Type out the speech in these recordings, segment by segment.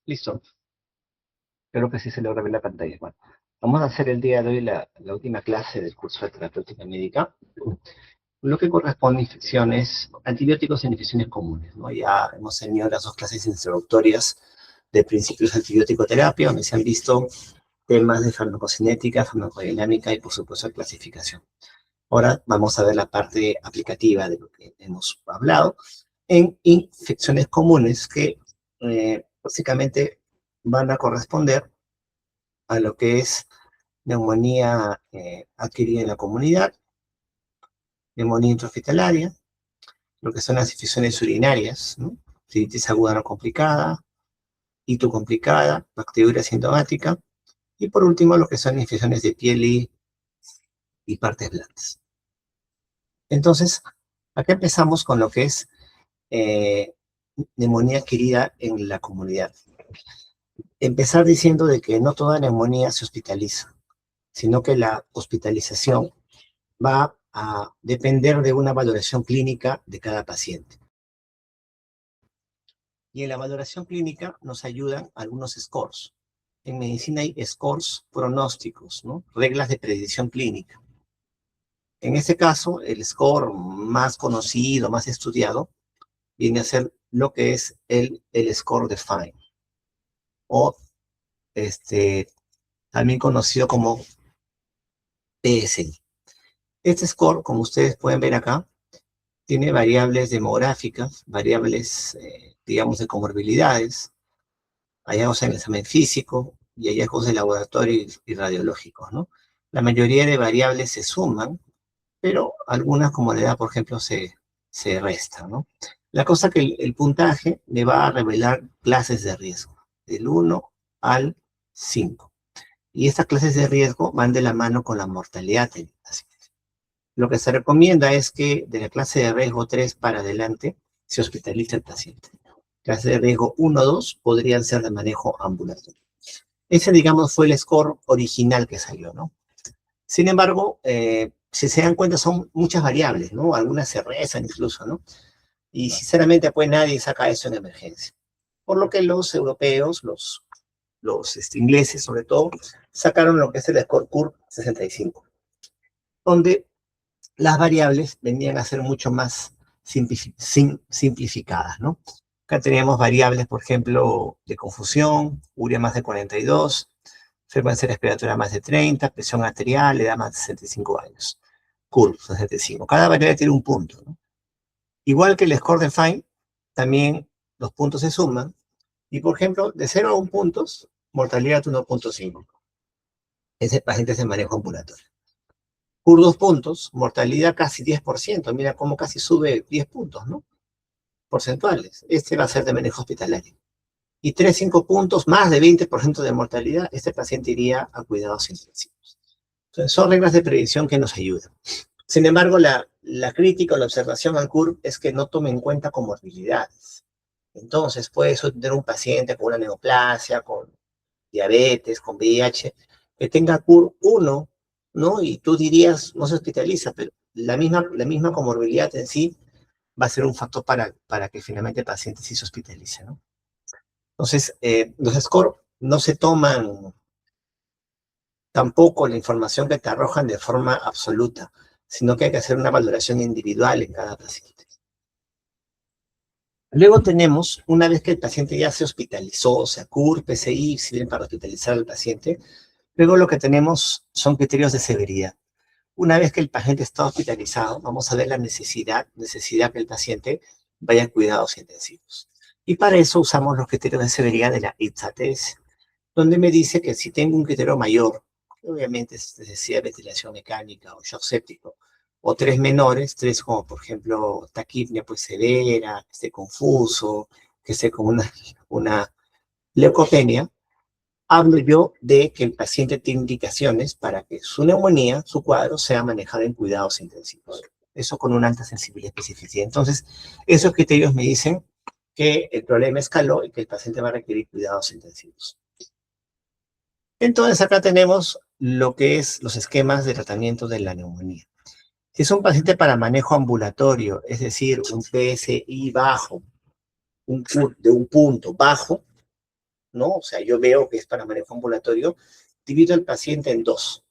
Listo. Creo que sí se logra ver la pantalla. Bueno, vamos a hacer el día de hoy la última clase del curso de terapéutica médica, lo que corresponde a infecciones, antibióticos en infecciones comunes, ¿no? Ya hemos tenido las dos clases introductorias de principios de antibiótico-terapia, donde se han visto temas de farmacocinética, farmacodinámica y, por supuesto, clasificación. Ahora vamos a ver la parte aplicativa de lo que hemos hablado en infecciones comunes que básicamente van a corresponder a lo que es neumonía adquirida en la comunidad, neumonía intrahospitalaria, lo que son las infecciones urinarias, ¿no? Tiritis aguda no complicada, hito complicada, bacteriuria sintomática, y por último lo que son infecciones de piel y partes blandas. Entonces, acá empezamos con lo que es eh, neumonía adquirida en la comunidad. Empezar diciendo de que no toda neumonía se hospitaliza, sino que la hospitalización va a depender de una valoración clínica de cada paciente. Y en la valoración clínica nos ayudan algunos scores. En medicina hay scores pronósticos, ¿no? Reglas de predicción clínica. En este caso, el score más conocido, más estudiado, viene a ser lo que es el score de Fine, o también conocido como PSI. Este score, como ustedes pueden ver acá, tiene variables demográficas, variables, digamos, de comorbilidades, hallazgos en el examen físico y hallazgos de laboratorio y radiológicos, ¿no? La mayoría de variables se suman, pero algunas, como la edad, por ejemplo, se restan, ¿no? La cosa que el puntaje le va a revelar clases de riesgo, del 1 al 5. Y estas clases de riesgo van de la mano con la mortalidad del paciente. Lo que se recomienda es que de la clase de riesgo 3 para adelante se hospitalice el paciente. Clase de riesgo 1 o 2 podrían ser de manejo ambulatorio. Ese, digamos, fue el score original que salió, ¿no? Sin embargo, si se dan cuenta, son muchas variables, ¿no? Algunas se rezan incluso, ¿no? Y sinceramente, pues nadie saca eso en emergencia. Por lo que los europeos, los ingleses sobre todo, sacaron lo que es el score CURB 65, donde las variables venían a ser mucho más simplificadas, ¿no? Acá teníamos variables, por ejemplo, de confusión, urea más de 42, frecuencia respiratoria más de 30, presión arterial, edad más de 65 años. CURB 65. Cada variable tiene un punto, ¿no? Igual que el score de Fine, también los puntos se suman, y por ejemplo, de 0 a 1 puntos, mortalidad 1.5. Ese paciente se maneja ambulatorio. CUR 2 puntos, mortalidad casi 10%. Mira cómo casi sube 10 puntos, ¿no? Porcentuales. Este va a ser de manejo hospitalario. Y 3, 5 puntos, más de 20% de mortalidad, este paciente iría a cuidados intensivos. Entonces, son reglas de predicción que nos ayudan. Sin embargo, la crítica o la observación al CUR es que no tome en cuenta comorbilidades. Entonces, puede tener un paciente con una neoplasia, con diabetes, con VIH, que tenga CUR 1, ¿no? Y tú dirías, no se hospitaliza, pero la misma comorbilidad en sí va a ser un factor para que finalmente el paciente sí se hospitalice, ¿no? Entonces, los scores no se toman tampoco la información que te arrojan de forma absoluta, sino que hay que hacer una valoración individual en cada paciente. Luego tenemos, una vez que el paciente ya se hospitalizó, o sea, CUR, PCI, sirven para hospitalizar al paciente, luego lo que tenemos son criterios de severidad. Una vez que el paciente está hospitalizado, vamos a ver la necesidad que el paciente vaya a cuidados intensivos. Y para eso usamos los criterios de severidad de la ITSATS, donde me dice que si tengo un criterio mayor, obviamente es necesidad de ventilación mecánica o shock séptico, o 3 menores, 3 como por ejemplo taquipnea pues severa, que esté confuso, que esté con una leucopenia, hablo yo de que el paciente tiene indicaciones para que su neumonía, su cuadro, sea manejado en cuidados intensivos. Eso con una alta sensibilidad y especificidad. Entonces, esos criterios me dicen que el problema escaló y que el paciente va a requerir cuidados intensivos. Entonces, acá tenemos lo que es los esquemas de tratamiento de la neumonía. Si es un paciente para manejo ambulatorio, es decir, un PSI bajo, un CUR de un punto bajo, ¿no? O sea, yo veo que es para manejo ambulatorio, divido al paciente en dos.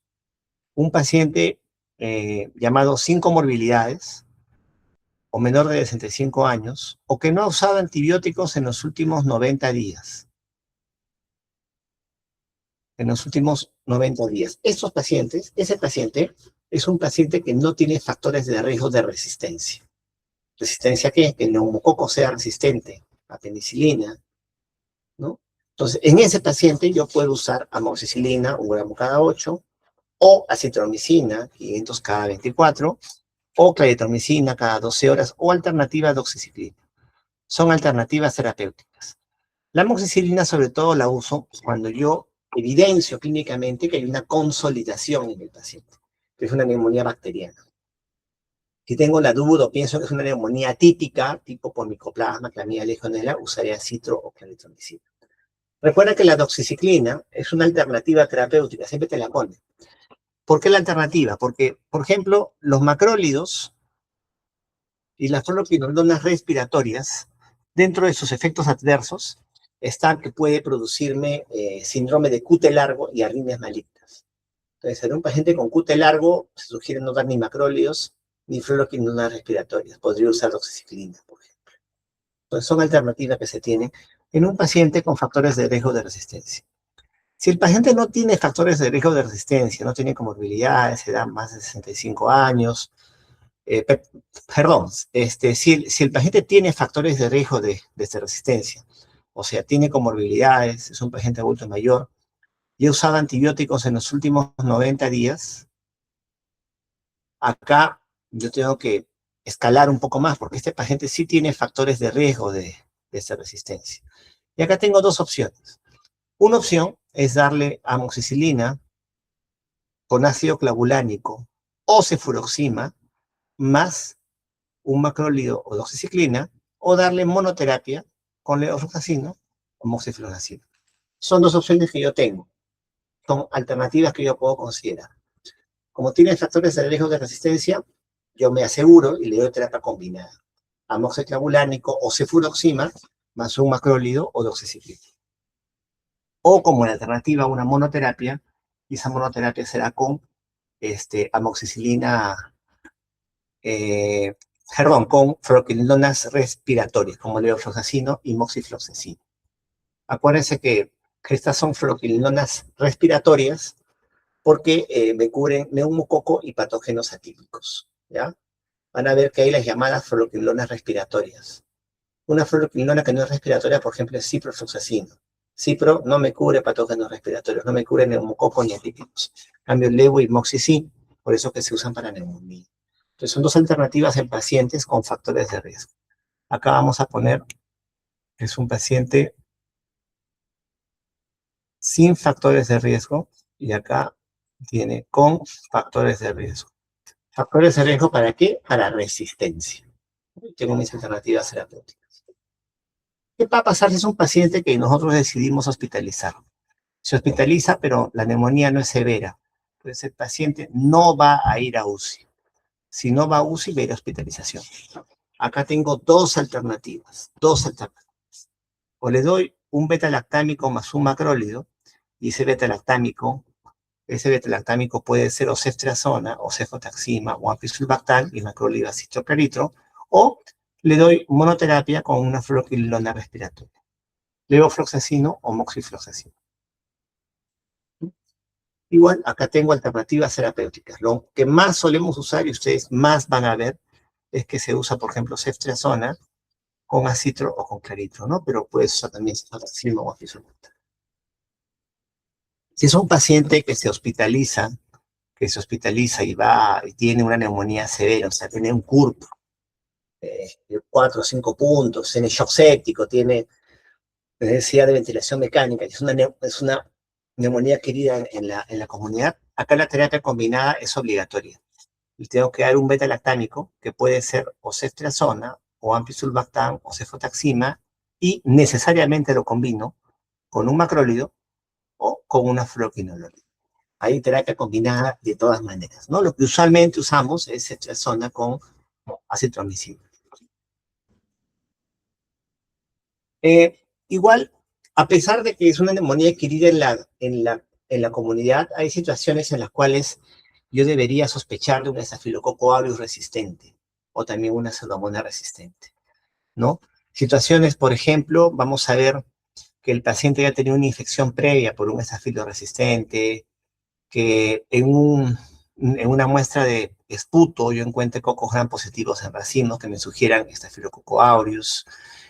Un paciente llamado sin comorbilidades, o menor de 65 años, o que no ha usado antibióticos en los últimos 90 días. En los últimos 90 días. Estos pacientes, ese paciente es un paciente que no tiene factores de riesgo de resistencia. ¿Resistencia a qué? Que el neumococo sea resistente a penicilina, ¿no? Entonces, en ese paciente yo puedo usar amoxicilina, 1 gramo cada 8, o acitromicina, 500 cada 24, o claritromicina cada 12 horas, o alternativa doxiciclina. Son alternativas terapéuticas. La amoxicilina sobre todo la uso cuando yo evidencio clínicamente que hay una consolidación en el paciente, que es una neumonía bacteriana. Si tengo la duda o pienso que es una neumonía típica, tipo por micoplasma, clamida, legionela, usaría citro o claritromicina. Recuerda que la doxiciclina es una alternativa terapéutica, siempre te la ponen. ¿Por qué la alternativa? Porque, por ejemplo, los macrólidos y las fluoroquinolonas respiratorias, dentro de sus efectos adversos, está que puede producirme síndrome de QT largo y arritmias malignas. Entonces, en un paciente con QT largo, se sugiere no dar ni macrólidos ni fluoroquinolonas respiratorias. Podría usar doxiciclina, por ejemplo. Entonces, son alternativas que se tienen en un paciente con factores de riesgo de resistencia. Si el paciente no tiene factores de riesgo de resistencia, no tiene comorbilidades, edad más de 65 años, perdón, si el paciente tiene factores de riesgo de resistencia, o sea, tiene comorbilidades, es un paciente adulto mayor, y ha usado antibióticos en los últimos 90 días, acá yo tengo que escalar un poco más, porque este paciente sí tiene factores de riesgo de esta resistencia. Y acá tengo dos opciones. Una opción es darle amoxicilina con ácido clavulánico o cefuroxima más un macrólido o doxiciclina, o darle monoterapia con levofloxacino o moxifloxacino. Son dos opciones que yo tengo. Son alternativas que yo puedo considerar. Como tiene factores de riesgo de resistencia, yo me aseguro y le doy terapia combinada. Amoxiclavulánico o cefuroxima más un macrólido o doxiciclina. O como alternativa una monoterapia, y esa monoterapia será con amoxicilina, con fluoroquinolonas respiratorias, como levofloxacino y moxifloxacino. Acuérdense que estas son fluoroquinolonas respiratorias porque me cubren neumococo y patógenos atípicos, ¿ya? Van a ver que hay las llamadas fluoroquinolonas respiratorias. Una fluoroquinolona que no es respiratoria, por ejemplo, es ciprofloxacino. Cipro no me cubre patógenos respiratorios, no me cubre neumococo ni atípicos. En cambio, levo y moxicin, por eso que se usan para neumonía. Entonces, son dos alternativas en pacientes con factores de riesgo. Acá vamos a poner que es un paciente sin factores de riesgo y acá tiene con factores de riesgo. ¿Factores de riesgo para qué? Para resistencia. Tengo mis alternativas terapéuticas. ¿Qué va a pasar si es un paciente que nosotros decidimos hospitalizar? Se hospitaliza, pero la neumonía no es severa. Entonces el paciente no va a ir a UCI. Si no va a UCI, va a ir a hospitalización. Acá tengo dos alternativas. O le doy un beta-lactámico más un macrólido, y ese beta-lactámico puede ser o ceftriaxona, o cefotaxima, o ampicilbactam, y macrólido citroclaritro, o le doy monoterapia con una fluoroquinolona respiratoria, levofloxacino o moxifloxacino. Igual, acá tengo alternativas terapéuticas. Lo que más solemos usar, y ustedes más van a ver, es que se usa, por ejemplo, ceftriaxona con acitro o con claritro, ¿no? Pero puedes usar también cefotaxima o ampicilbactam. Si es un paciente que se hospitaliza y va y tiene una neumonía severa, o sea, tiene un CURP de 4 o 5 puntos, tiene shock séptico, tiene necesidad de ventilación mecánica, es una neumonía querida en la comunidad, acá la terapia combinada es obligatoria. Y tengo que dar un beta-lactámico, que puede ser o ceftriaxona, o ampicilbactam, o cefotaxima, y necesariamente lo combino con un macrólido o con una fluoroquinolona. Hay terapia combinada de todas maneras, ¿no? Lo que usualmente usamos es ceftriaxona con acitromicina. Igual, A pesar de que es una neumonía adquirida en la comunidad, hay situaciones en las cuales yo debería sospechar de un estafilococo aureus resistente o también una pseudomonas resistente, ¿no? Situaciones, por ejemplo, vamos a ver que el paciente ya tenía una infección previa por un estafilo resistente, que en una muestra de esputo yo encuentre cocos gram positivos en racimos que me sugieran estafilococo aureus.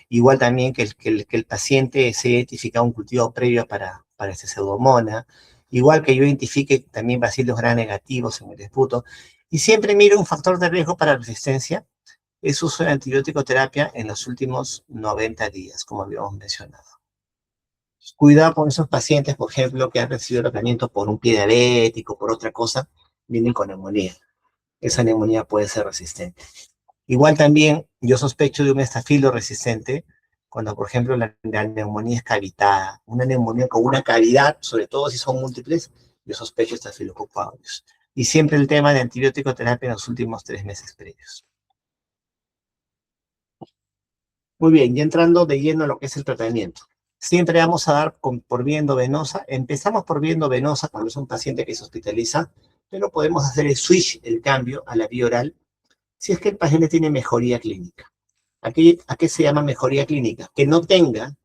Igual también que el paciente se identifica un cultivo previo para este pseudomona. Igual que yo identifique también bacilos gram negativos en el esputo. Y siempre miro un factor de riesgo para resistencia, es uso de antibiótico terapia en los últimos 90 días, como habíamos mencionado. Cuidado con esos pacientes, por ejemplo, que han recibido tratamiento por un pie diabético, por otra cosa, vienen con neumonía. Esa neumonía puede ser resistente. Igual también yo sospecho de un estafilo resistente cuando, por ejemplo, la neumonía es cavitada. Una neumonía con una cavidad, sobre todo si son múltiples, yo sospecho estafilococo aureus. Y siempre el tema de antibiótico terapia en los últimos 3 meses previos. Muy bien, ya entrando de lleno a lo que es el tratamiento. Siempre vamos a dar por vía endovenosa. Empezamos por vía endovenosa cuando es un paciente que se hospitaliza, pero podemos hacer el switch, el cambio a la vía oral, si es que el paciente tiene mejoría clínica. ¿A qué se llama mejoría clínica? Que no tenga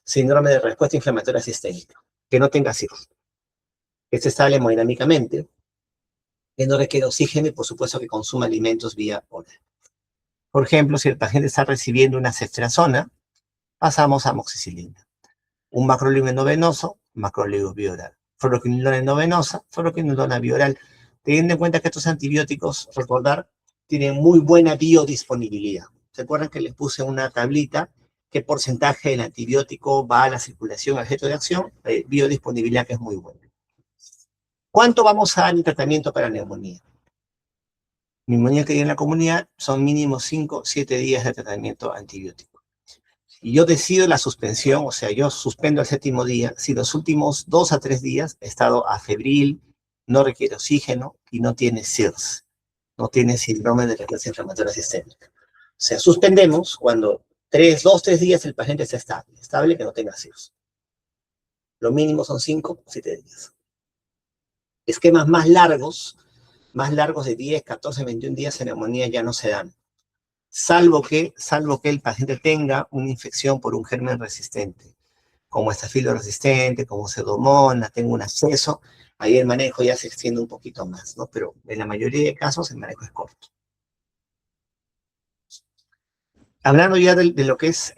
síndrome de respuesta inflamatoria sistémica, que no tenga cirrosis, que esté estable hemodinámicamente, que no requiere oxígeno y por supuesto que consuma alimentos vía oral. Por ejemplo, si el paciente está recibiendo una ceftriaxona, pasamos a amoxicilina. Un macrolide endovenoso, macrolide bioral. Fluoroquinolona endovenosa, fluoroquinolona bioral. Teniendo en cuenta que estos antibióticos, recordar, tienen muy buena biodisponibilidad. ¿Se acuerdan que les puse una tablita? ¿Qué porcentaje del antibiótico va a la circulación, al objeto de acción? Biodisponibilidad que es muy buena. ¿Cuánto vamos a dar en tratamiento para neumonía? Neumonía que hay en la comunidad son mínimo 5 o 7 días de tratamiento antibiótico. Y yo decido la suspensión, o sea, yo suspendo el 7.º día si los últimos 2 a 3 días he estado afebril, no requiere oxígeno y no tiene SIRS, no tiene síndrome de respuesta inflamatoria sistémica. O sea, suspendemos cuando 2, 3 días el paciente está estable que no tenga SIRS. Lo mínimo son 5 o 7 días. Esquemas más largos de 10, 14, 21 días en neumonía ya no se dan. Salvo que el paciente tenga una infección por un germen resistente, como estafilo resistente, como pseudomonas, tenga un acceso, ahí el manejo ya se extiende un poquito más, ¿no? Pero en la mayoría de casos el manejo es corto. Hablando ya de lo que es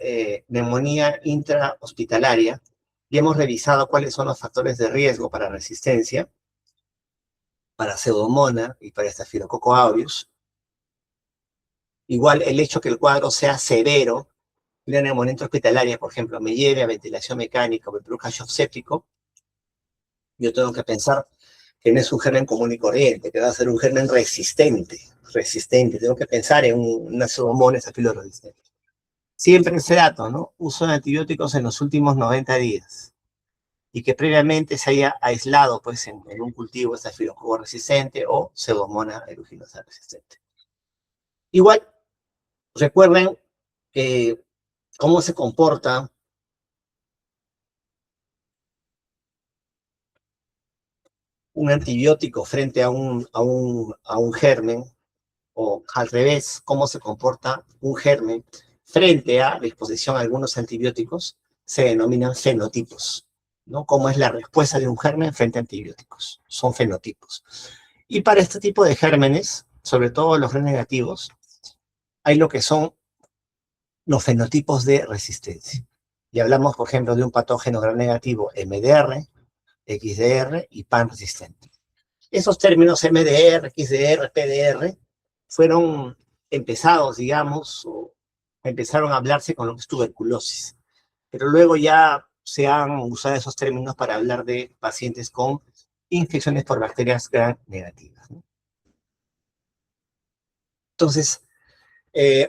neumonía intrahospitalaria, ya hemos revisado cuáles son los factores de riesgo para resistencia, para pseudomonas y para estafilococo aureus. Igual el hecho que el cuadro sea severo, una neumonía intrahospitalaria, por ejemplo, me lleve a ventilación mecánica o me produzca shock séptico, yo tengo que pensar que no es un germen común y corriente, que va a ser un germen resistente. Tengo que pensar en una pseudomonas resistente. Siempre ese dato, ¿no? Uso de antibióticos en los últimos 90 días y que previamente se haya aislado, pues, en un cultivo estafilococo resistente o pseudomonas aeruginosa resistente. Igual, recuerden cómo se comporta un antibiótico frente a un germen, o al revés, cómo se comporta un germen frente a la exposición a algunos antibióticos, se denominan fenotipos, ¿no? ¿Cómo es la respuesta de un germen frente a antibióticos? Son fenotipos. Y para este tipo de gérmenes, sobre todo los gram negativos, hay lo que son los fenotipos de resistencia. Y hablamos, por ejemplo, de un patógeno gram negativo MDR, XDR y PAN resistente. Esos términos MDR, XDR, PDR fueron empezados, digamos, o empezaron a hablarse con lo que es tuberculosis. Pero luego ya se han usado esos términos para hablar de pacientes con infecciones por bacterias gram negativas, ¿no? Entonces,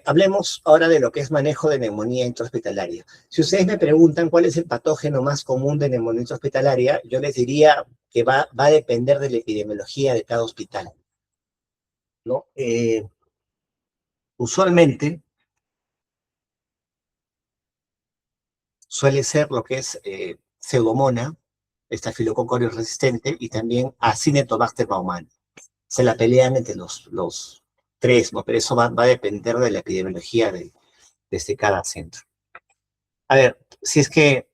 hablemos ahora de lo que es manejo de neumonía intrahospitalaria. Si ustedes me preguntan cuál es el patógeno más común de neumonía intrahospitalaria, yo les diría que va a depender de la epidemiología de cada hospital, ¿no? Usualmente suele ser lo que es Pseudomonas, Estafilococo aureus resistente, y también Acinetobacter baumannii. Se la pelean entre los tres, ¿no? Pero eso va a depender de la epidemiología desde cada centro. A ver, si es que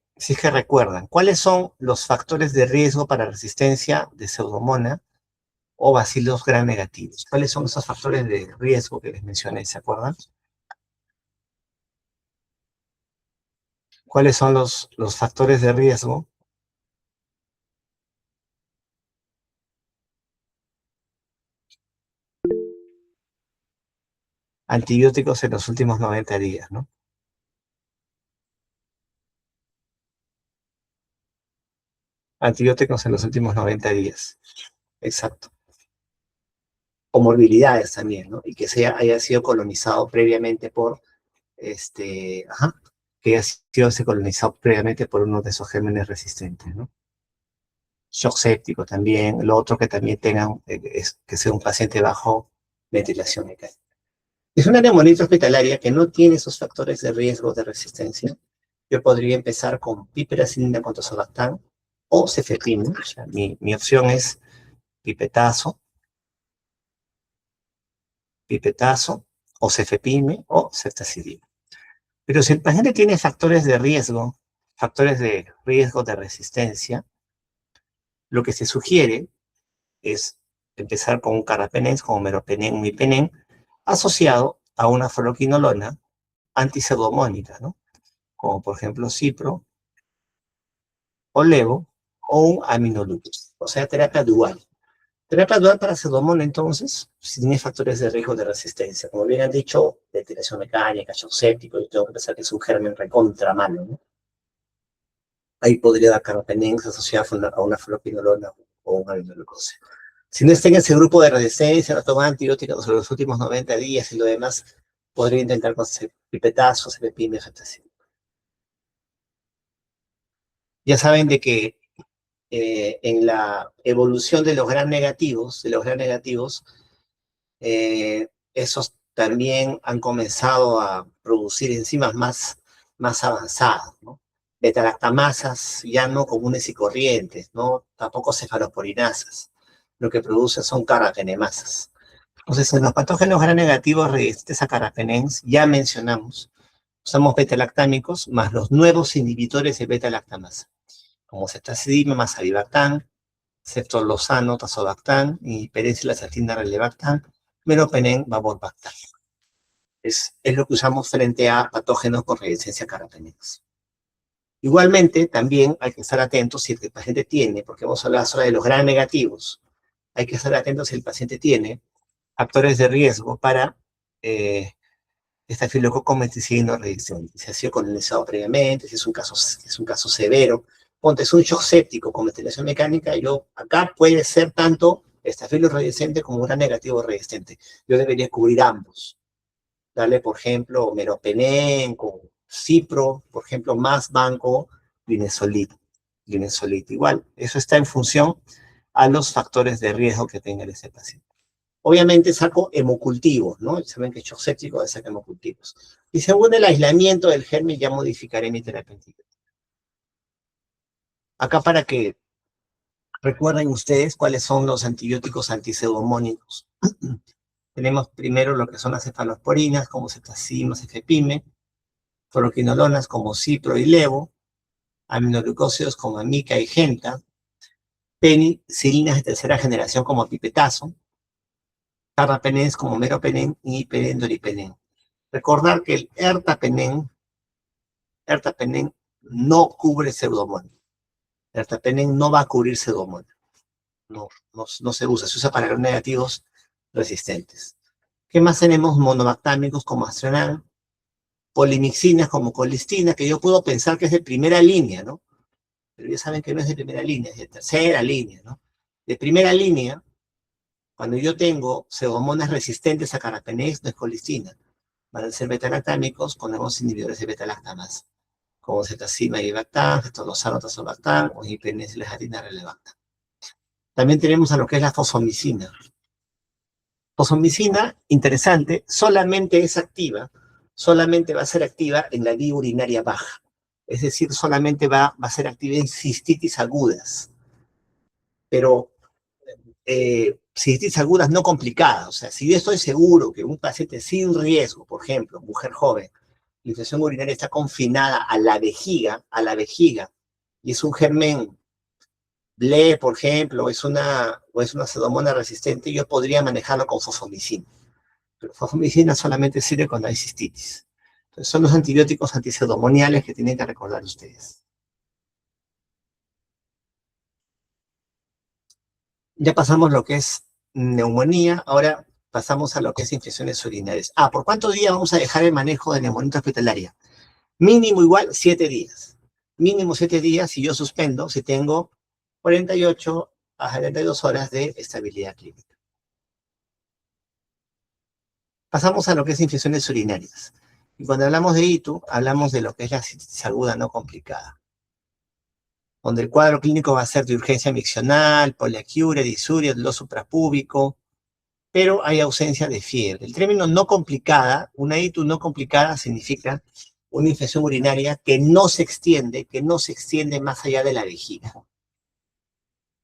recuerdan, ¿cuáles son los factores de riesgo para resistencia de Pseudomonas o bacilos gram negativos? ¿Cuáles son esos factores de riesgo que les mencioné? ¿Se acuerdan? ¿Cuáles son los factores de riesgo? Antibióticos en los últimos 90 días, ¿no? Antibióticos en los últimos 90 días. Exacto. Comorbilidades también, ¿no? Y que haya sido colonizado previamente por, que haya sido colonizado previamente por uno de esos gérmenes resistentes, ¿no? Shock séptico también. Lo otro que también tengan, es que sea un paciente bajo ventilación mecánica. Es una neumonía hospitalaria que no tiene esos factores de riesgo de resistencia. Yo podría empezar con piperacilina con tazobactam o cefepime. O sea, mi opción es pipetazo o cefepime o ceftazidime. Pero si el paciente tiene factores de riesgo de resistencia, lo que se sugiere es empezar con un carbapenems como meropenem, imipenem, asociado a una fluoroquinolona antipseudomónica, ¿no? Como por ejemplo cipro o levo o un aminolupus, o sea, terapia dual. Terapia dual para Pseudomonas, entonces, si tiene factores de riesgo de resistencia. Como bien han dicho, ventilación mecánica, shock séptico, yo tengo que pensar que es un germen recontra malo, ¿no? Ahí podría dar carbapenems asociado a una fluoroquinolona o un aminoglucosa. Si no está en ese grupo de resistencia, no toma antibióticos en los últimos 90 días y lo demás, podría intentar con pipetazo, cepepime, ceftazidime. Ya saben de que en la evolución de los gram negativos, esos también han comenzado a producir enzimas más avanzadas, ¿no? Beta-lactamasas ya no comunes y corrientes, ¿no? Tampoco cefalosporinasas. Lo que producen son carbapenemasas. Entonces, en los patógenos gram negativos resistentes a carbapenems, ya mencionamos, usamos beta-lactámicos más los nuevos inhibidores de beta-lactamasa, como ceftazidime más avibactam, ceftolozano, tazobactam, y penicilazartina relebactam, meropenem, vaborbactam. Es lo que usamos frente a patógenos con resistencia a carbapenems. Igualmente, también hay que estar atentos si el paciente tiene, porque hemos hablado solo de los gram negativos, hay que estar atentos si el paciente tiene factores de riesgo para estafilococo meticilino resistente. Si ha sido colonizado previamente, si es un caso severo, ponte, es un shock séptico con ventilación mecánica, acá puede ser tanto estafilo resistente como gram negativo resistente. Yo debería cubrir ambos. Darle, por ejemplo, meropenem con cipro, por ejemplo, más banco, linezolid. Igual, eso está en función a los factores de riesgo que tenga ese paciente. Obviamente saco hemocultivos, ¿no? Saben que shock séptico saca hemocultivos. Y según el aislamiento del germen, ya modificaré mi terapia antibiótica. Acá para que recuerden ustedes cuáles son los antibióticos antipseudomónicos. Tenemos primero lo que son las cefalosporinas, como cetacima, cefepime, fluoroquinolonas como cipro y levo, aminoglucósidos como amica y genta, penicilinas de tercera generación como pipetazo, carbapenems como meropenem y doripenem. Recordar que el ertapenem no cubre Pseudomonas. El ertapenem no va a cubrir Pseudomonas. No se usa para gram negativos resistentes. ¿Qué más tenemos? Monobactámicos como Astronal, polimixinas como colistina, que yo puedo pensar que es de primera línea, ¿no? Pero ya saben que no es de primera línea, es de tercera línea, ¿no? De primera línea, cuando yo tengo Pseudomonas resistentes a carbapenems, no es colistina. Van a ser beta-lactámicos con nuevos inhibidores de beta-lactamasa, como cetacima y bactam, cetolozano, tazobactam o hipernesilhatina relebactam. También tenemos a lo que es la fosfomicina. Fosfomicina, interesante, solamente va a ser activa en la vía urinaria baja. Es decir, solamente va a ser activa en cistitis agudas, pero cistitis agudas no complicadas. O sea, si yo estoy seguro que un paciente sin riesgo, por ejemplo, mujer joven, la infección urinaria está confinada a la vejiga, y es un germen BLE, por ejemplo, o es una pseudomonas resistente, yo podría manejarlo con fosfomicina. Pero fosfomicina solamente sirve cuando hay cistitis. Entonces, son los antibióticos antipseudomoniales que tienen que recordar ustedes. Ya pasamos lo que es neumonía, ahora pasamos a lo que es infecciones urinarias. ¿Por cuántos días vamos a dejar el manejo de neumonía hospitalaria? Mínimo igual 7 días. Mínimo 7 días si yo suspendo, si tengo 48 a 72 horas de estabilidad clínica. Pasamos a lo que es infecciones urinarias. Y cuando hablamos de ITU, hablamos de lo que es la cistitis aguda no complicada, donde el cuadro clínico va a ser de urgencia miccional, poliaquiuria, disuria, dolor suprapúbico, pero hay ausencia de fiebre. El término no complicada, una ITU no complicada significa una infección urinaria que no se extiende más allá de la vejiga.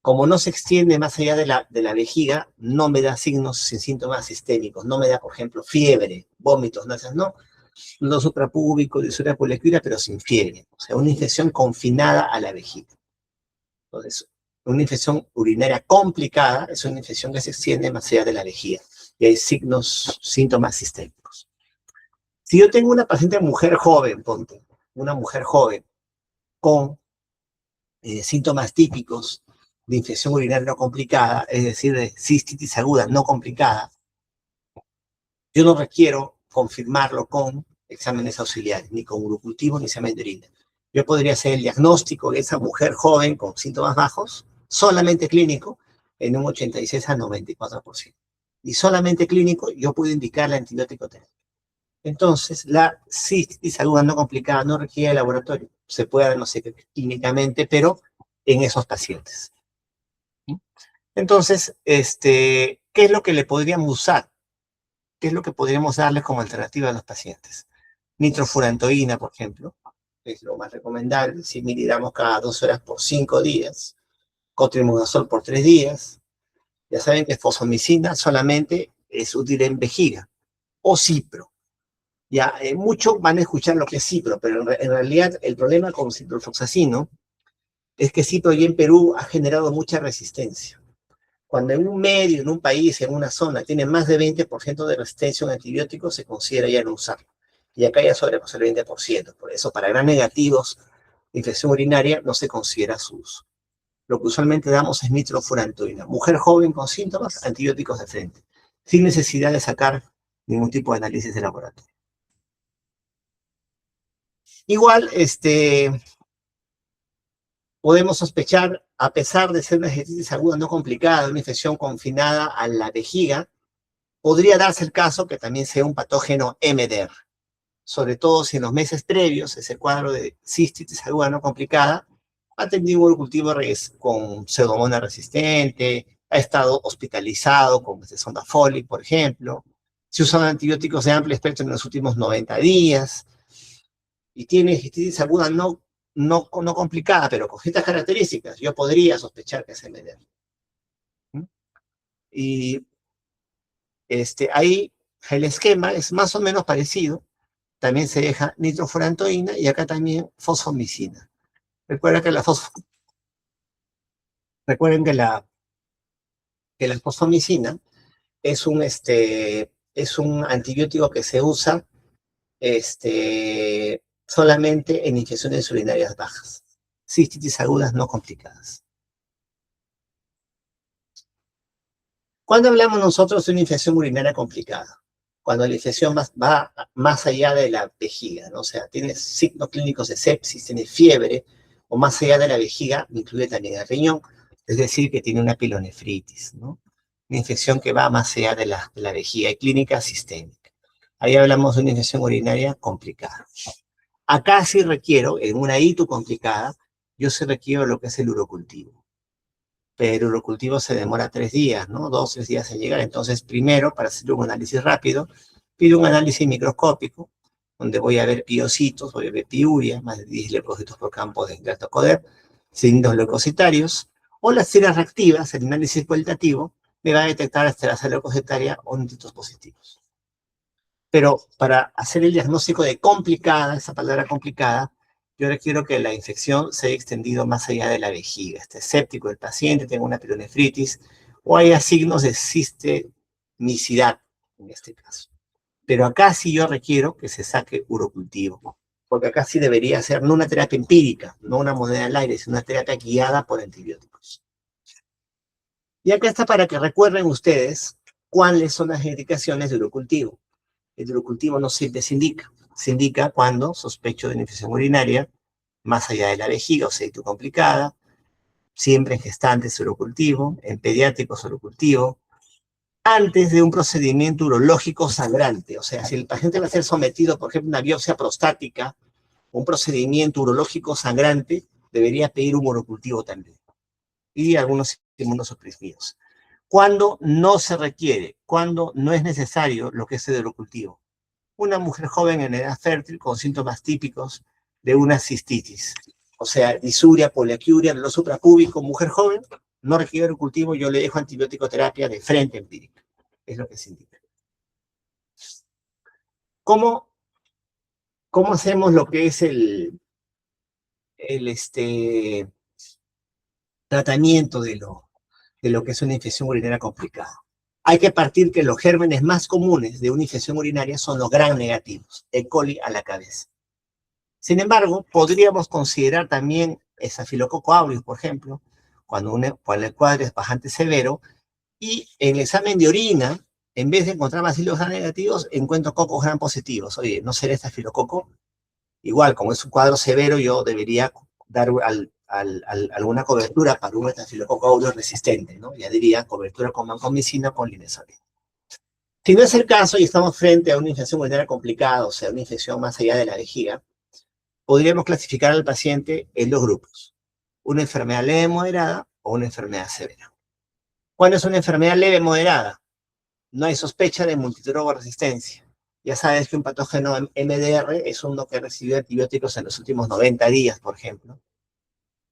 Como no se extiende más allá de la vejiga, no me da signos sin síntomas sistémicos, no me da, por ejemplo, fiebre, vómitos, náuseas, no. No suprapúbico, disuria poliaquiuria, pero sin fiebre. O sea, una infección confinada a la vejiga. Entonces, una infección urinaria complicada es una infección que se extiende más allá de la vejiga y hay síntomas sistémicos. Si yo tengo una paciente mujer joven, ponte, una mujer joven con síntomas típicos de infección urinaria no complicada, es decir, de cistitis aguda no complicada, yo no requiero confirmarlo con exámenes auxiliares, ni con urocultivo ni examen de orina. Yo podría hacer el diagnóstico de esa mujer joven con síntomas bajos, solamente clínico, en un 86 a 94%. Y solamente clínico, yo puedo indicar la antibiótico terapia. Entonces, la cistitis aguda no complicada no requiere laboratorio. Se puede diagnosticar clínicamente, pero en esos pacientes. Entonces, ¿qué es lo que le podríamos usar? ¿Qué es lo que podríamos darles como alternativa a los pacientes? Nitrofurantoína, por ejemplo, es lo más recomendable, 100 miligramos cada 2 horas por 5 días, cotrimodazol por 3 días. Ya saben que fosfomicina solamente es útil en vejiga, o cipro. Ya, muchos van a escuchar lo que es cipro, pero en realidad el problema con ciprofloxacino es que cipro ya en Perú ha generado mucha resistencia. Cuando en un medio, en un país, en una zona, tiene más de 20% de resistencia a un antibiótico, se considera ya no usarlo. Y acá ya sobrepasó el 20%. Por eso, para gran negativos de infección urinaria, no se considera su uso. Lo que usualmente damos es nitrofurantoína. Mujer joven con síntomas, antibióticos de frente, sin necesidad de sacar ningún tipo de análisis de laboratorio. Igual, podemos sospechar, a pesar de ser una hepatitis aguda no complicada, una infección confinada a la vejiga, podría darse el caso que también sea un patógeno MDR, sobre todo si en los meses previos ese cuadro de cistitis aguda no complicada ha tenido un cultivo con pseudomonas resistente, ha estado hospitalizado con sonda Foley, por ejemplo, se usan antibióticos de amplio espectro en los últimos 90 días, y tiene cistitis aguda no complicada, pero con ciertas características, yo podría sospechar que es MDR. Y ahí el esquema es más o menos parecido. También se deja nitrofurantoína y acá también fosfomicina. Recuerden que la fosfomicina es un antibiótico que se usa solamente en infecciones urinarias bajas, cistitis agudas no complicadas. ¿Cuándo hablamos nosotros de una infección urinaria complicada? Cuando la infección va más allá de la vejiga, ¿no? O sea, tiene signos clínicos de sepsis, tiene fiebre, o más allá de la vejiga, incluye también el riñón, es decir, que tiene una pilonefritis, ¿no? Una infección que va más allá de la vejiga y clínica sistémica. Ahí hablamos de una infección urinaria complicada. Acá sí requiero, en una ITU complicada, yo sí requiero lo que es el urocultivo. Pero el urocultivo se demora 3 días, ¿no? 2, 3 días en llegar. Entonces, primero, para hacer un análisis rápido, pido un análisis microscópico donde voy a ver piocitos, voy a ver piuria, más de 10 leucocitos por campo de Gratocoder, cilindros leucocitarios, o las tiras reactivas, el análisis cualitativo, me va a detectar esterasa leucocitaria o nitritos positivos. Pero para hacer el diagnóstico de complicada, esa palabra complicada, yo requiero que la infección se haya extendido más allá de la vejiga, esté séptico el paciente, tenga una pielonefritis, o haya signos de sistemicidad, en este caso. Pero acá sí yo requiero que se saque urocultivo, porque acá sí debería ser no una terapia empírica, no una moneda al aire, sino una terapia guiada por antibióticos. Y acá está para que recuerden ustedes cuáles son las indicaciones de urocultivo. El urocultivo no siempre se indica. Se indica cuando sospecho de una infección urinaria, más allá de la vejiga o sexo complicada, siempre en gestantes urocultivo, en pediátricos urocultivo, antes de un procedimiento urológico sangrante. O sea, si el paciente va a ser sometido, por ejemplo, a una biopsia prostática, un procedimiento urológico sangrante, debería pedir un urocultivo también. Y algunos inmunosuprimidos. Cuando no se requiere, cuando no es necesario lo que es el urocultivo. Una mujer joven en edad fértil con síntomas típicos de una cistitis. O sea, disuria, poliaquiuria, dolor suprapúbico, mujer joven, no requiere urocultivo, yo le dejo antibiótico terapia de frente empírica. Es lo que se indica. ¿Cómo hacemos lo que es el tratamiento de lo que es una infección urinaria complicada? Hay que partir que los gérmenes más comunes de una infección urinaria son los gram negativos, E. coli a la cabeza. Sin embargo, podríamos considerar también Staphylococcus aureus, por ejemplo, cuando el cuadro es bastante severo, y en el examen de orina, en vez de encontrar bacilos gram negativos, encuentro cocos gram positivos. Oye, ¿no será estafilococo? Igual, como es un cuadro severo, yo debería dar alguna cobertura para un Staphylococcus aureus resistente, ¿no? Ya diría cobertura con vancomicina o con linezolida. Si no es el caso y estamos frente a una infección urinaria complicada, o sea, una infección más allá de la vejiga, podríamos clasificar al paciente en dos grupos: una enfermedad leve moderada o una enfermedad severa. ¿Cuándo es una enfermedad leve moderada? No hay sospecha de multidrogoresistencia. Ya sabes que un patógeno MDR es uno que recibió antibióticos en los últimos 90 días, por ejemplo,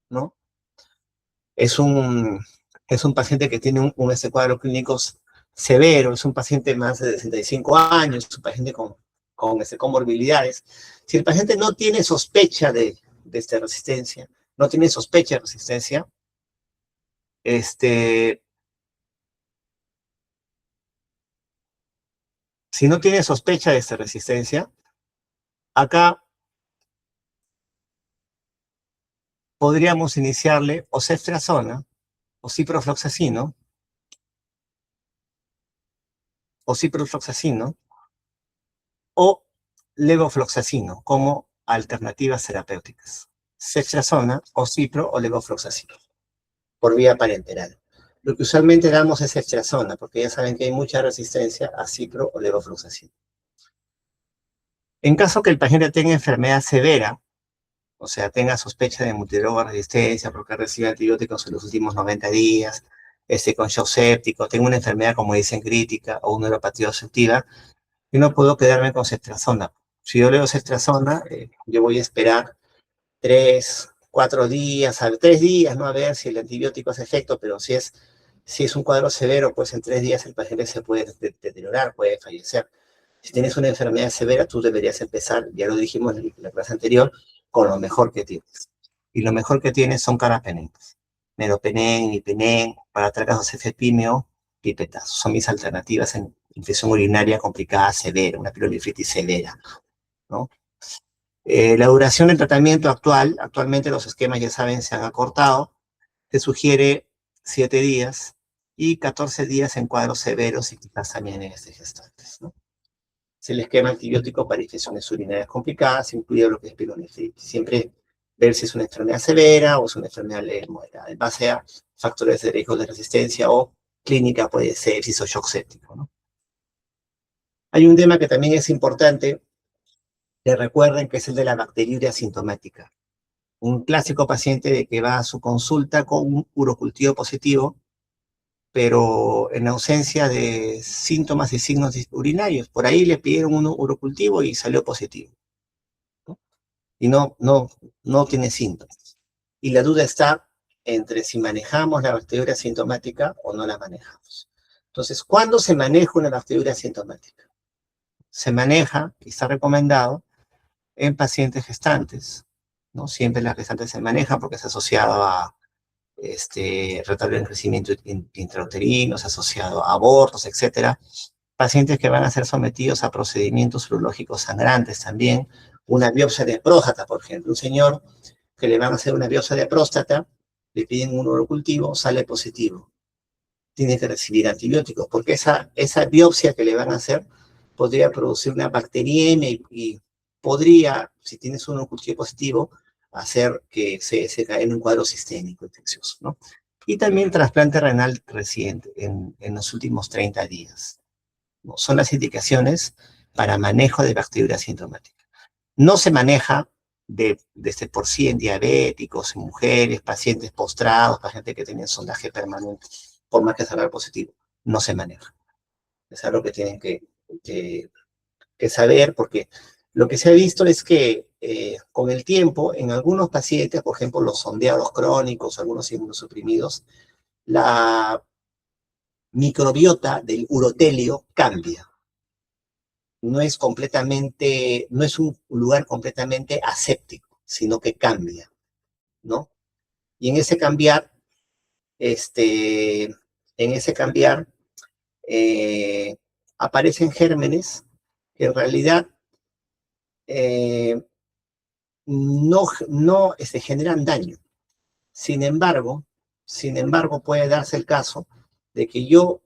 ¿no? Es un paciente que tiene un cuadro clínico severo, es un paciente más de 65 años, es un paciente con comorbilidades. Si el paciente no tiene sospecha de resistencia, no tiene sospecha de resistencia, si no tiene sospecha de esta resistencia, acá podríamos iniciarle o ceftriaxona, o ciprofloxacino, o levofloxacino como alternativas terapéuticas. Ceftriaxona o cipro o levofloxacino, por vía parenteral. Lo que usualmente damos es ceftriaxona, porque ya saben que hay mucha resistencia a cipro o levofloxacino. En caso que el paciente tenga enfermedad severa, o sea, tenga sospecha de multidrogoresistencia porque recibe antibióticos en los últimos 90 días, con shock séptico, tenga una enfermedad como dicen crítica o una neuropatía obstructiva, yo no puedo quedarme con ceftriaxona. Si yo leo ceftriaxona, yo voy a esperar 3, 4 días, 3 días, ¿no? A ver si el antibiótico hace efecto, pero si es un cuadro severo, pues en 3 días el paciente se puede deteriorar, puede fallecer. Si tienes una enfermedad severa, tú deberías empezar, ya lo dijimos en la clase anterior, con lo mejor que tienes. Y lo mejor que tienes son carbapenemas. Meropenem, imipenem, para tratar cefepimio, pipetazo. Son mis alternativas en infección urinaria complicada severa, una pielonefritis severa, ¿no? La duración del tratamiento actualmente los esquemas ya saben, se han acortado. Se sugiere 7 días y 14 días en cuadros severos y quizás también en gestantes, ¿no? Es el esquema antibiótico para infecciones urinarias complicadas, incluye lo que es pielonefritis. Siempre ver si es una enfermedad severa o es una enfermedad leve moderada, en base a factores de riesgo de resistencia o clínica, puede ser sepsis o shock séptico, ¿no? Hay un tema que también es importante, que recuerden, que es el de la bacteriuria asintomática. Un clásico paciente de que va a su consulta con un urocultivo positivo, pero en ausencia de síntomas y signos urinarios. Por ahí le pidieron un urocultivo y salió positivo, ¿no? Y no tiene síntomas. Y la duda está entre si manejamos la bacteriuria asintomática o no la manejamos. Entonces, ¿cuándo se maneja una bacteriuria asintomática? Se maneja, y está recomendado, en pacientes gestantes, ¿no? Siempre las gestantes se manejan porque es asociado a retardo en crecimiento intrauterino, es asociado a abortos, etcétera. Pacientes que van a ser sometidos a procedimientos urológicos sangrantes también, una biopsia de próstata, por ejemplo. Un señor que le van a hacer una biopsia de próstata, le piden un urocultivo, sale positivo. Tiene que recibir antibióticos, porque esa biopsia que le van a hacer podría producir una bacteriemia y podría, si tienes un urocultivo positivo, hacer que se caiga en un cuadro sistémico infeccioso, ¿no? Y también trasplante renal reciente en los últimos 30 días, ¿no? Son las indicaciones para manejo de bacteriuria asintomática. No se maneja desde por sí en diabéticos, en mujeres, pacientes postrados, pacientes que tienen sondaje permanente, por más que salga positivo, no se maneja. Es algo que tienen que saber, porque lo que se ha visto es que con el tiempo, en algunos pacientes, por ejemplo, los sondeados crónicos, algunos inmunosuprimidos, la microbiota del urotelio cambia. No es un lugar completamente aséptico, sino que cambia, ¿no? Y en ese cambiar, eh, aparecen gérmenes que en realidad eh, no generan daño. Sin embargo, puede darse el caso de que yo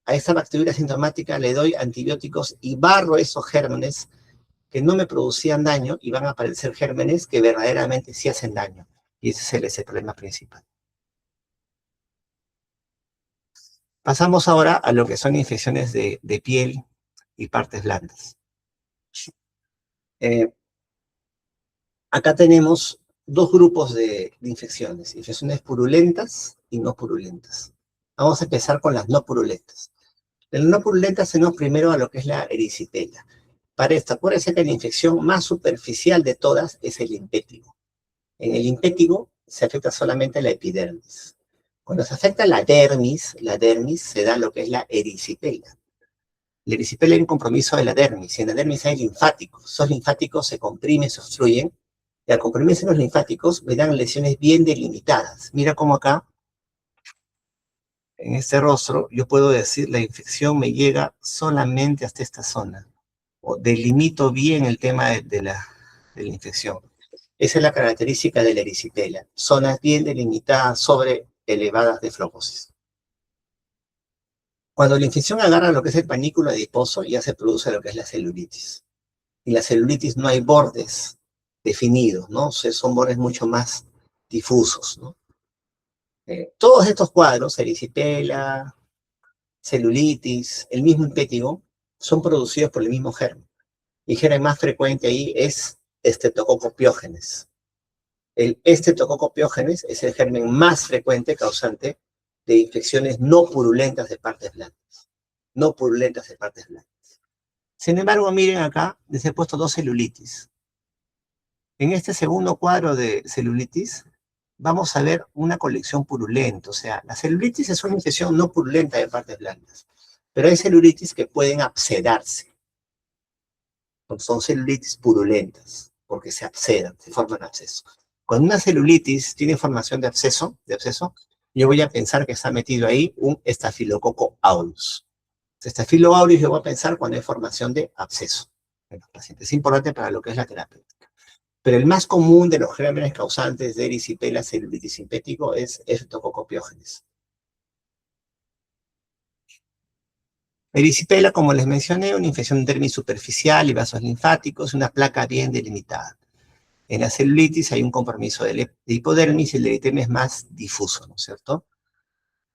a esta bacteria asintomática le doy antibióticos y barro esos gérmenes que no me producían daño y van a aparecer gérmenes que verdaderamente sí hacen daño. Y ese es el problema principal. Pasamos ahora a lo que son infecciones de piel y partes blandas. Acá tenemos dos grupos de infecciones purulentas y no purulentas. Vamos a empezar con las no purulentas. De las no purulentas tenemos primero a lo que es la erisipela. Para esta, acuérdense que la infección más superficial de todas es el limpétigo. En el limpétigo se afecta solamente la epidermis. Cuando se afecta la dermis se da lo que es la erisipela. La erisipela es un compromiso de la dermis, y en la dermis hay linfáticos. Esos linfáticos se comprimen, se obstruyen, y al comprimirse los linfáticos me dan lesiones bien delimitadas. Mira cómo acá, en este rostro, yo puedo decir la infección me llega solamente hasta esta zona, o delimito bien el tema de la infección. Esa es la característica de la erisipela, zonas bien delimitadas sobre elevadas de flocosis. Cuando la infección agarra lo que es el panículo adiposo, ya se produce lo que es la celulitis. Y la celulitis no hay bordes definidos, ¿no? Son bordes mucho más difusos, ¿no? Todos estos cuadros, erisipela, celulitis, el mismo impétigo, son producidos por el mismo germen. Y el germen más frecuente ahí es Streptococcus pyogenes. El Streptococcus pyogenes es el germen más frecuente causante de infecciones no purulentas de partes blandas. No purulentas de partes blandas. Sin embargo, miren acá, les he puesto dos celulitis. En este segundo cuadro de celulitis, vamos a ver una colección purulenta. O sea, la celulitis es una infección no purulenta de partes blandas. Pero hay celulitis que pueden abscedarse. Son celulitis purulentas, porque se abscedan, se forman abscesos. Cuando una celulitis tiene formación de absceso, yo voy a pensar que está metido ahí un estafilococo aureus. Staphylo aureus yo voy a pensar cuando hay formación de absceso en los pacientes. Es importante para lo que es la terapia. Pero el más común de los gérmenes causantes de erisipela celulitis simpético es Streptococcus pyogenes. Erisipela, como les mencioné, una infección dermis superficial y vasos linfáticos, una placa bien delimitada. En la celulitis hay un compromiso de hipodermis y el eritema es más difuso, ¿no es cierto?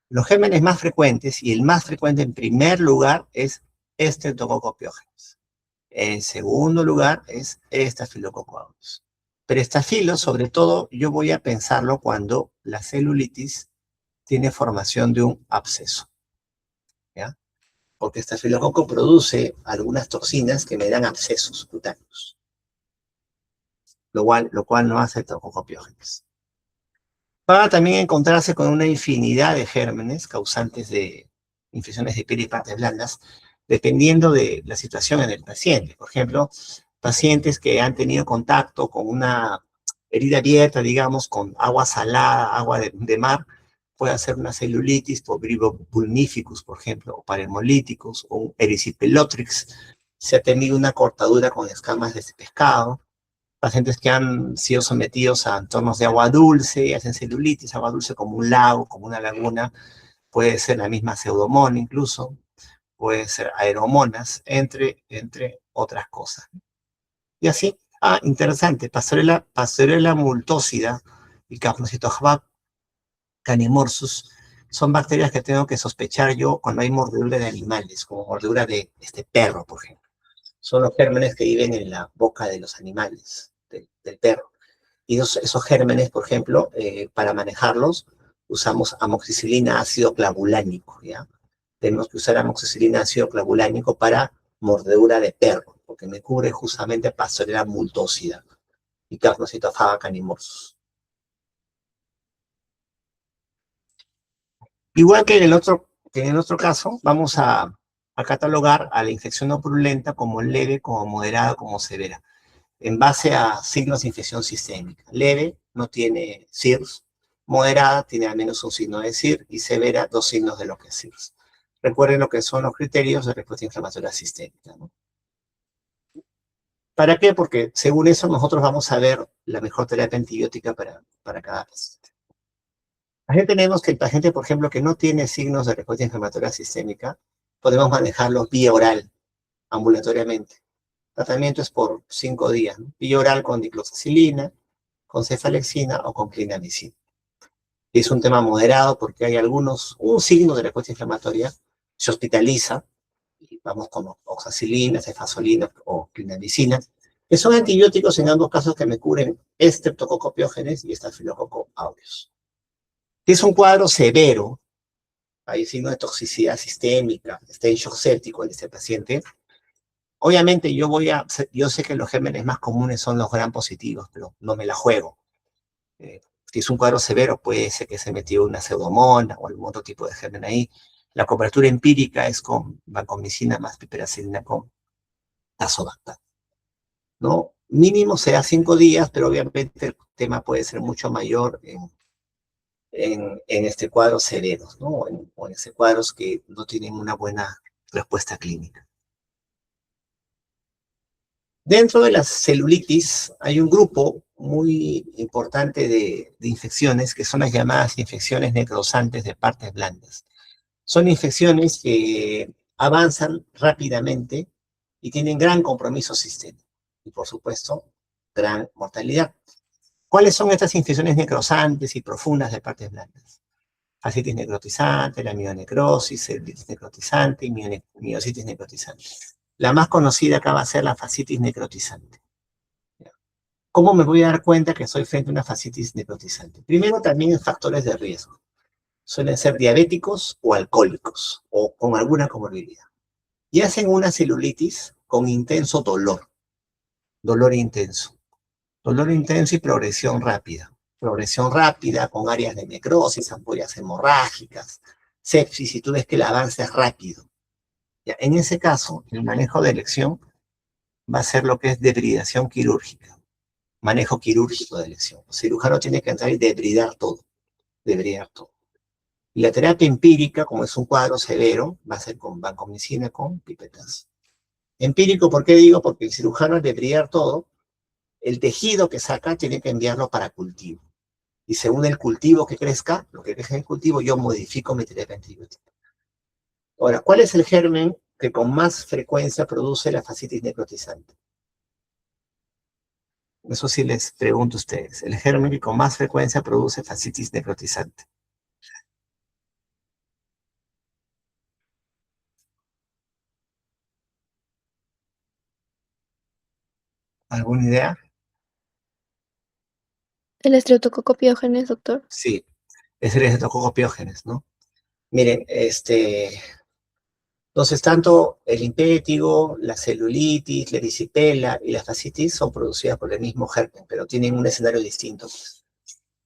Los gérmenes más frecuentes, y el más frecuente en primer lugar, es Streptococcus pyogenes. En segundo lugar es Staphylococcus aureus. Pero estafilo, sobre todo, yo voy a pensarlo cuando la celulitis tiene formación de un absceso. porque estafilococo produce algunas toxinas que me dan abscesos cutáneos, lo cual no hace tococopiógenes. Va a también encontrarse con una infinidad de gérmenes causantes de infecciones de piel y partes blandas, dependiendo de la situación en el paciente. Por ejemplo, pacientes que han tenido contacto con una herida abierta, digamos, con agua salada, agua de mar, puede hacer una celulitis por Vibrio vulnificus, por ejemplo, o paremolíticos, o un erysipelotrix. Se ha tenido una cortadura con escamas de ese pescado. Pacientes que han sido sometidos a entornos de agua dulce, hacen celulitis, agua dulce como un lago, como una laguna, puede ser la misma pseudomonas incluso, puede ser aeromonas, entre otras cosas. Y así, interesante, Pastorela multósida y Capnocitoxabat canimorsus son bacterias que tengo que sospechar yo cuando hay mordedura de animales, como mordedura de este perro, por ejemplo. Son los gérmenes que viven en la boca de los animales, del perro. Y esos gérmenes, por ejemplo, para manejarlos, usamos amoxicilina ácido clavulánico, ¿ya? Tenemos que usar amoxicilina ácido clavulánico para mordedura de perro, porque me cubre justamente Pastorela multósida y Capnocitofaga canimorsus. Igual que en el otro caso, vamos a catalogar a la infección no purulenta como leve, como moderada, como severa, en base a signos de infección sistémica. Leve no tiene SIRS, moderada tiene al menos un signo de SIR y severa dos signos de lo que es SIRS. Recuerden lo que son los criterios de respuesta inflamatoria sistémica, ¿no? ¿Para qué? Porque según eso nosotros vamos a ver la mejor terapia antibiótica para cada paciente. Aquí tenemos que el paciente, por ejemplo, que no tiene signos de respuesta inflamatoria sistémica, podemos manejarlo vía oral, ambulatoriamente. El tratamiento es por 5 días, ¿no? Vía oral con dicloxacilina, con cefalexina o con clindamicina. Es un tema moderado porque hay un signo de respuesta inflamatoria, se hospitaliza, y vamos con oxacilina, cefazolina o clindamicina, que son antibióticos en ambos casos que me cubren Streptococcus y Staphylococcus aureus. Es un cuadro severo, hay signos de toxicidad sistémica, está en shock séptico en este paciente. Obviamente yo sé que los gérmenes más comunes son los gram positivos, pero no me la juego. Si es un cuadro severo, puede ser que se metió una pseudomonas o algún otro tipo de germen ahí. La cobertura empírica es con vancomicina más piperacilina con tazobactam, ¿no? Mínimo será 5 días, pero obviamente el tema puede ser mucho mayor en este cuadros severos, ¿no? O en este cuadros que no tienen una buena respuesta clínica. Dentro de las celulitis hay un grupo muy importante de infecciones que son las llamadas infecciones necrosantes de partes blandas. Son infecciones que avanzan rápidamente y tienen gran compromiso sistémico y, por supuesto, gran mortalidad. ¿Cuáles son estas infecciones necrosantes y profundas de partes blandas? Fascitis necrotizante, la mionecrosis, celulitis necrotizante y miositis necrotizante. La más conocida acá va a ser la fascitis necrotizante. ¿Cómo me voy a dar cuenta que estoy frente a una fascitis necrotizante? Primero, también en factores de riesgo. Suelen ser diabéticos o alcohólicos o con alguna comorbilidad. Y hacen una celulitis con intenso dolor, dolor intenso. Dolor intenso y progresión rápida. Progresión rápida con áreas de necrosis, ampollas hemorrágicas, sepsis, y tú ves que el avance es rápido. Ya, en ese caso, el manejo de elección va a ser lo que es debridación quirúrgica. Manejo quirúrgico de elección. El cirujano tiene que entrar y debridar todo. Debridar todo. Y la terapia empírica, como es un cuadro severo, va a ser con vancomicina con pipetas. Empírico, ¿por qué digo? Porque el cirujano al debridar todo, el tejido que saca tiene que enviarlo para cultivo. Y según el cultivo que crezca, lo que crezca en el cultivo, yo modifico mi terapia antibiótica. Ahora, ¿cuál es el germen que con más frecuencia produce la fascitis necrotizante? Eso sí les pregunto a ustedes. El germen que con más frecuencia produce fascitis necrotizante. ¿Alguna idea? El estreptococcus, doctor. Sí, es el estreptococcus, ¿no? Miren, Entonces, tanto el impétigo, la celulitis, la erisipela y la fascitis son producidas por el mismo germen, pero tienen un escenario distinto, pues.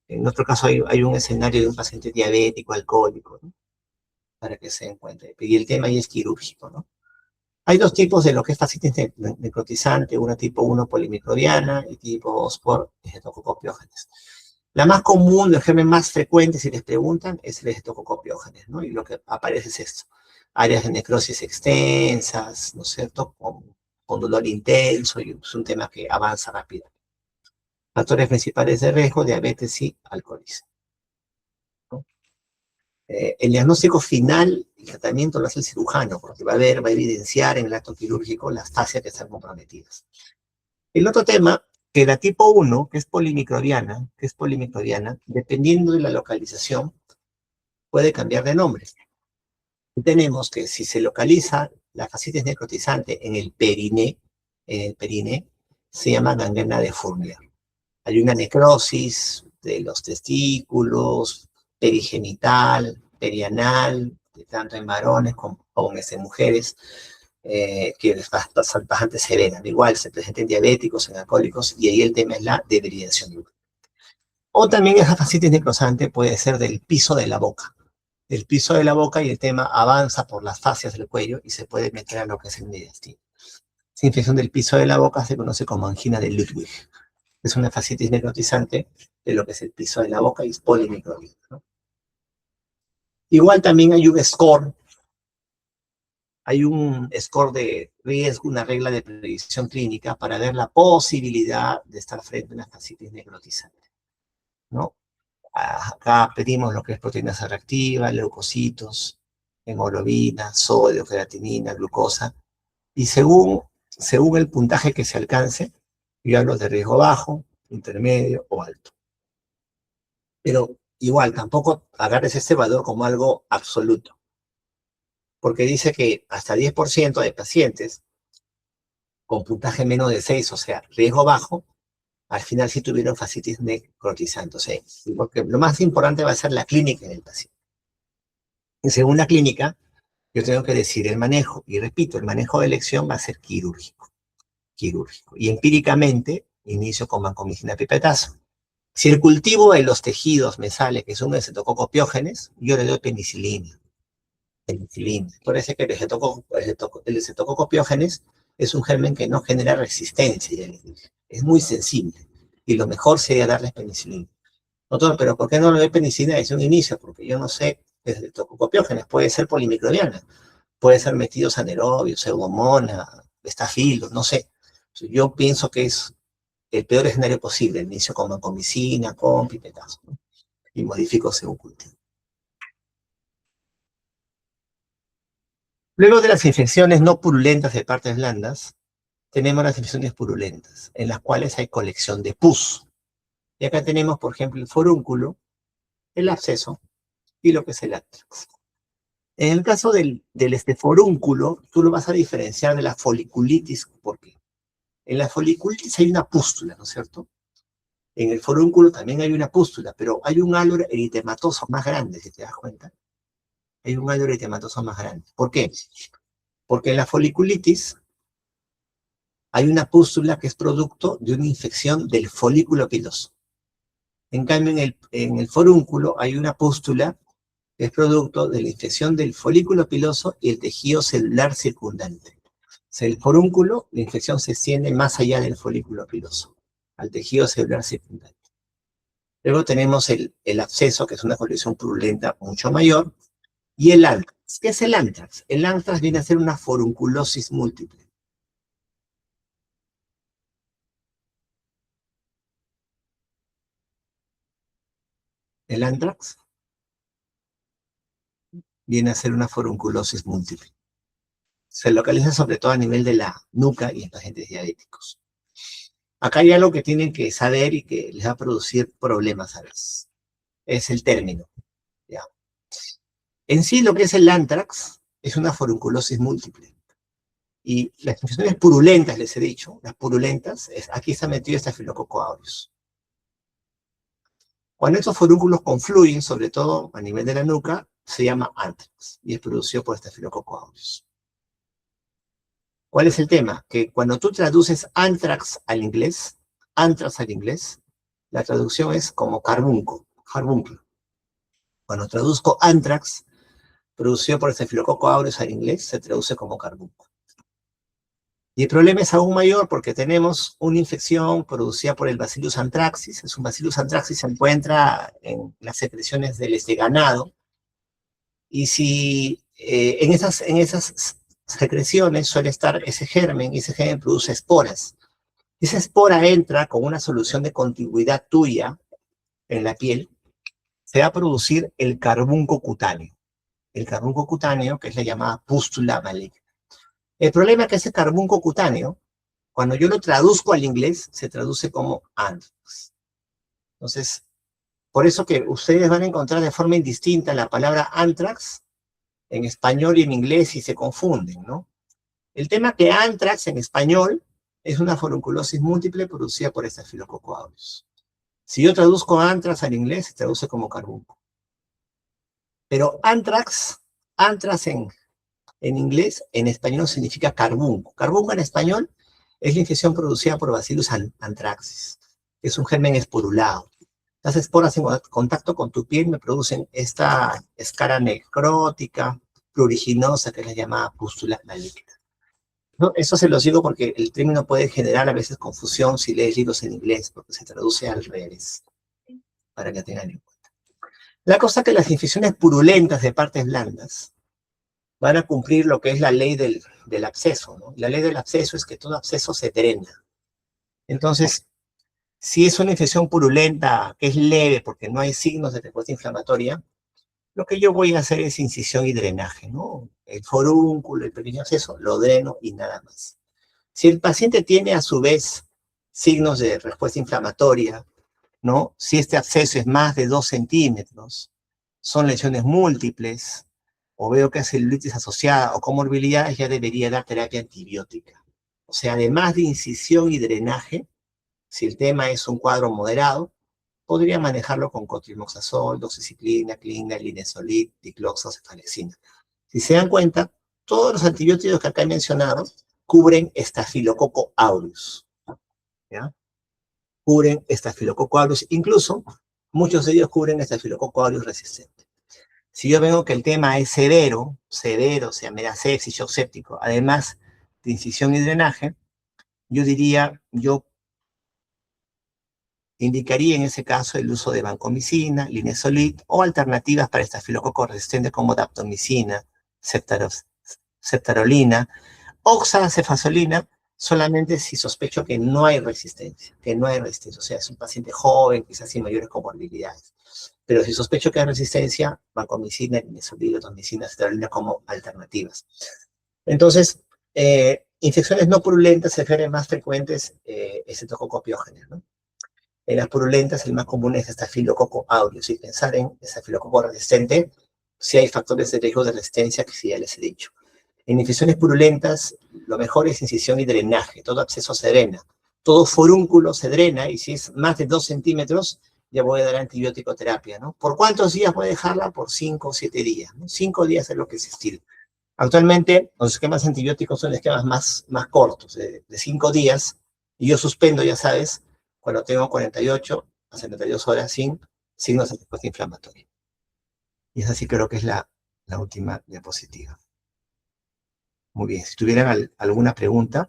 En nuestro caso hay un escenario de un paciente diabético, alcohólico, ¿no? Para que se encuentre. Y el tema ahí es quirúrgico, ¿no? Hay dos tipos de lo que es fascitis necrotizante, una tipo 1 polimicrobiana y tipo 2 por Streptococcus. La más común, el germen más frecuente, si les preguntan, es el Streptococcus, ¿no? Y lo que aparece es esto: áreas de necrosis extensas, ¿no es cierto? Con dolor intenso, y es un tema que avanza rápido. Factores principales de riesgo: diabetes y alcoholismo, ¿no? El diagnóstico final y tratamiento lo hace el cirujano, porque va a evidenciar en el acto quirúrgico las fascias que están comprometidas. El otro tema, que la tipo 1, que es polimicrobiana, dependiendo de la localización, puede cambiar de nombre. Tenemos que si se localiza la fascitis necrotizante en el perine, se llama gangrena de Fournier. Hay una necrosis de los testículos, perigenital, perianal, tanto en varones como en mujeres, que es bastante severa. Igual se presenta en diabéticos, en alcohólicos, y ahí el tema es la debilidación. O también esa fascitis necrosante puede ser del piso de la boca. Del piso de la boca, y el tema avanza por las fascias del cuello y se puede meter a lo que es el mediastino. Esa infección del piso de la boca se conoce como angina de Ludwig. Es una fascitis necrotizante de lo que es el piso de la boca y es polimicrobiana, ¿no? Igual también hay un score de riesgo, una regla de predicción clínica para ver la posibilidad de estar frente a una fascitis necrotizante, ¿no? Acá pedimos lo que es proteína C reactiva, leucocitos, hemoglobina, sodio, creatinina, glucosa, y según el puntaje que se alcance, yo hablo de riesgo bajo, intermedio o alto. Pero igual, tampoco agarres este valor como algo absoluto, porque dice que hasta 10% de pacientes con puntaje menos de 6, o sea, riesgo bajo, al final sí tuvieron fascitis necrotizante. O sea, porque lo más importante va a ser la clínica en el paciente. Y según la clínica, yo tengo que decir el manejo, y repito, el manejo de elección va a ser quirúrgico. Y empíricamente, inicio con vancomicina pipetazo. Si el cultivo de los tejidos me sale que son Streptococcus pyogenes, yo le doy penicilina. Parece que el Streptococcus pyogenes es un germen que no genera resistencia. Es muy sensible. Y lo mejor sería darles penicilina. Doctor, pero ¿por qué no le doy penicilina desde un inicio? Porque yo no sé, es Streptococcus pyogenes, puede ser polimicrobiana, puede ser metidos anaerobios, pseudomonas, estafilos, no sé. Yo pienso que es el peor escenario posible: inicio con vancomicina, con pipetazo, ¿no? Y modifico según cultivo. Luego de las infecciones no purulentas de partes blandas, tenemos las infecciones purulentas, en las cuales hay colección de pus. Y acá tenemos, por ejemplo, el forúnculo, el absceso y lo que es el antrax. En el caso del forúnculo, tú lo vas a diferenciar de la foliculitis. ¿Por qué? En la foliculitis hay una pústula, ¿no es cierto? En el forúnculo también hay una pústula, pero hay un halo eritematoso más grande, si te das cuenta. Hay un halo eritematoso más grande. ¿Por qué? Porque en la foliculitis hay una pústula que es producto de una infección del folículo piloso. En cambio, en el forúnculo hay una pústula que es producto de la infección del folículo piloso y el tejido celular circundante. O sea, el forúnculo, la infección se extiende más allá del folículo piloso, al tejido celular circundante. Luego tenemos el absceso, que es una colisión purulenta mucho mayor, y el antrax. ¿Qué es el antrax? El antrax viene a ser una forunculosis múltiple. El antrax viene a ser una forunculosis múltiple. Se localiza sobre todo a nivel de la nuca y en pacientes diabéticos. Acá hay algo que tienen que saber y que les va a producir problemas a veces. Es el término, ¿ya? En sí, lo que es el antrax es una forunculosis múltiple. Y las infecciones purulentas, les he dicho, las purulentas, aquí está metido Staphylococcus aureus. Cuando estos forúnculos confluyen, sobre todo a nivel de la nuca, se llama antrax y es producido por Staphylococcus aureus. ¿Cuál es el tema? Que cuando tú traduces anthrax al inglés, la traducción es como carbuncle. Cuando traduzco anthrax, producido por Staphylococcus aureus al inglés, se traduce como carbuncle. Y el problema es aún mayor porque tenemos una infección producida por el Bacillus anthracis. Es un Bacillus anthracis se encuentra en las secreciones del ganado. Y si en esas secreciones suele estar ese germen, y ese germen produce esporas. Esa espora entra con una solución de contigüidad tuya en la piel, se va a producir el carbunco cutáneo. El carbunco cutáneo, que es la llamada pústula maligna. El problema es que ese carbunco cutáneo, cuando yo lo traduzco al inglés, se traduce como anthrax. Entonces, por eso que ustedes van a encontrar de forma indistinta la palabra anthrax en español y en inglés y se confunden, ¿no? El tema que anthrax en español es una furunculosis múltiple producida por Staphylococcus aureus. Si yo traduzco anthrax al inglés, se traduce como carbunco. Pero anthrax en inglés, en español significa carbunco. Carbunco en español es la infección producida por Bacillus anthracis, que es un germen esporulado. Las esporas en contacto con tu piel me producen esta escara necrótica, pruriginosa, que es la llamada pústula maligna. ¿No? Eso se los digo porque el término puede generar a veces confusión si lees libros en inglés, porque se traduce al revés, para que tengan en cuenta. La cosa es que las infecciones purulentas de partes blandas van a cumplir lo que es la ley del absceso, ¿no? La ley del absceso es que todo absceso se drena. Entonces, si es una infección purulenta que es leve porque no hay signos de respuesta inflamatoria, lo que yo voy a hacer es incisión y drenaje, ¿no? El forúnculo, el pequeño absceso, lo dreno y nada más. Si el paciente tiene a su vez signos de respuesta inflamatoria, ¿no? Si este absceso es más de 2 centímetros, son lesiones múltiples, o veo que hay celulitis asociada o comorbilidades, ya debería dar terapia antibiótica. O sea, además de incisión y drenaje, si el tema es un cuadro moderado, podría manejarlo con cotrimoxazol, doxiciclina, clina, linezolid, dicloxacefalexina. Si se dan cuenta, todos los antibióticos que acá he mencionado cubren Staphylococcus aureus, ¿ya? Cubren Staphylococcus aureus, incluso muchos de ellos cubren Staphylococcus aureus resistente. Si yo veo que el tema es severo, o sea, me da sepsis, shock séptico, además de incisión y drenaje, yo indicaría en ese caso el uso de vancomicina, linezolid o alternativas para estafilococo resistente como daptomicina, ceftarolina, oxacefazolina, solamente si sospecho que no hay resistencia, o sea, es un paciente joven, quizás sin mayores comorbilidades. Pero si sospecho que hay resistencia, vancomicina, linezolid, daptomicina, ceftarolina como alternativas. Entonces, infecciones no purulentas se refieren más frecuentes cetococopiógenes, ¿no? En las purulentas, el más común es Staphylococcus aureus. Y pensar en Staphylococcus resistente, si hay factores de riesgo de resistencia, que sí ya les he dicho. En infecciones purulentas, lo mejor es incisión y drenaje. Todo absceso se drena. Todo forúnculo se drena, y si es más de 2 centímetros, ya voy a dar antibiótico terapia, ¿no? ¿Por cuántos días voy a dejarla? Por 5 o 7 días, ¿no? 5 días es lo que se estila. Actualmente, los esquemas antibióticos son esquemas más cortos, de 5 días, y yo suspendo, ya sabes, cuando tengo 48 a 72 horas sin signos de respuesta inflamatoria. Y esa sí creo que es la última diapositiva. Muy bien, si tuvieran alguna pregunta.